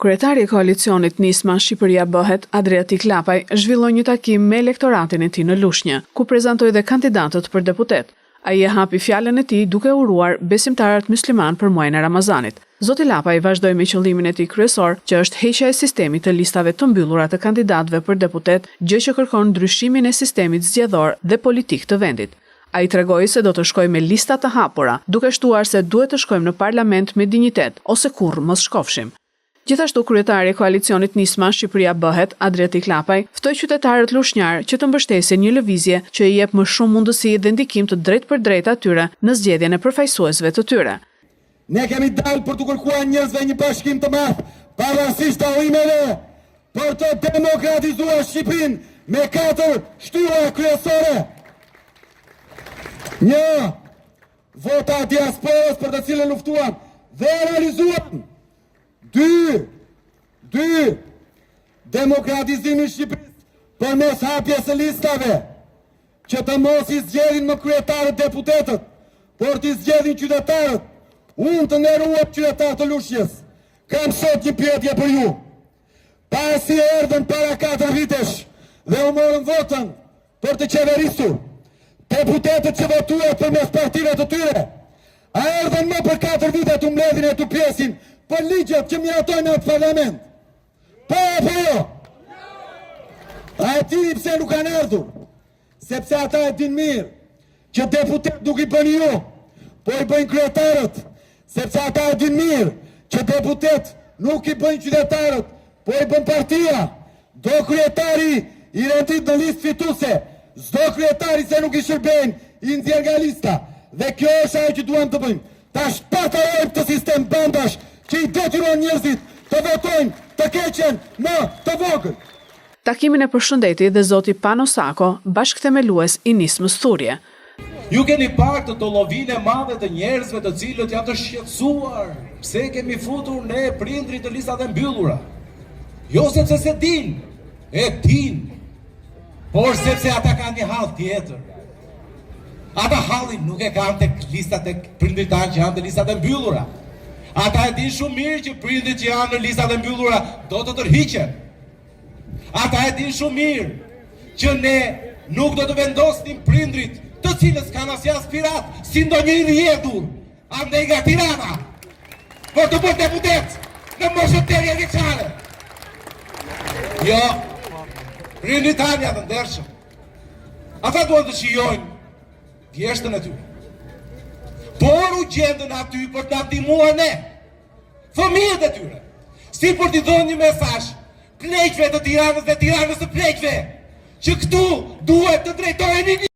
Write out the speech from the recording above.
Kryetari i koalicionit Nisma Shqipëria Bëhet, Adriatik Lapaj, zhvilloi një takim me elektoratin e tij në Lushnjë, ku prezantoi dhe kandidatët për deputet. Ai e hapi fjalën e tij duke uruar besimtarët musliman për muajin e Ramazanit. Zoti Lapaj vazhdoi me qëllimin e tij kryesor, që është heqja e sistemit të listave të mbyllura të kandidatëve për deputet, gjë që kërkon ndryshimin e sistemit zgjedhor dhe politik të vendit. Ai tregoi se do të shkojë me lista të hapura, duke shtuar se duhet të shkojmë në parlament me dinjitet ose kurrë mos shkofshim. Gjithashtu, kryetari i koalicionit Nisma Shqipëria Bëhet, Adriatik Lapaj, ftoi qytetarët lushnjar që të mbështesin një lëvizje që i jep më shumë mundësi dhe ndikim të drejtpërdrejtë atyre në zgjedhjen e përfaqësuesve të tyre. Ne kemi dalë për të kërkuar njerëzve një bashkim të madh, pavarësisht arrimeve, për të demokratizuar Shqipërinë me 4 shtylla kryesore. 1. Vota e diasporës për të cilën luftuam dhe realizuam. 2. Demokratizimi i Shqipërisë përmes hapjes së listave, që të mos i zgjedhin më kryetarët deputetët, por të zgjedhin qytetarët. Unë të nderuar qytetarë të Lushnjës, kam sot një pyetje për ju. Pasi erdhën para 4 vitesh dhe u morën votën për të qeverisur, deputetët që votuan përmes partive të tyre, a erdhën më për 4 vite të mbledhin e të pjesin për ligjet që miratojnë në atë parlament? Po apo jo? A e dini pse nuk kanë ardhur? Sepse ata e din mirë që deputet nuk i bën ju, po i bëjnë kryetarët. Sepse ata e din mirë që deputet nuk i bëjnë qytetarët, po i bën partia. Do kryetari i rendit në listë fituse, s'do kryetari se nuk i shërbejnë, i nxjerr nga lista. Dhe kjo është ajo që duam të bëjmë. Ta shpatarojmë të sistem bandash që i detyron njerëzit të votojnë të keqen në të vogël. Takimin e përshëndeti dhe zoti Pano Sako, bashkëthemelues i Nismës Thurje. Ju keni parë të dollovinë e madhe të njerëzve të cilët janë të shqetësuar pse kemi futur ne prindrit të listave mbyllura. Jo sepse se din, por sepse ata kanë një hall tjetër. Ata hallin nuk e kanë tek listat e prindrit tanë që janë të listat e mbyllura. Ata e din shumë mirë që prindrit që janë në listat e mbyllura do të tërhiqen. Ata e din shumë mirë që ne nuk do të vendosnim prindrit të cilës kanë asnjë aspirat, si ndonjë i rrjedhur, andej nga Tirana, për të bërë deputet në moshën 80 vjeçare. Jo, prindrit tanë janë të ndershëm. Ata duan të shijojnë thjeshtën e tyre. Por u gjendën aty për të ndihmuar ne, fëmijët e tyre, si për t'i dhënë një mesazh pleqve të Tiranës dhe Tiranës të pleqve, që këtu duhet të drejtoheni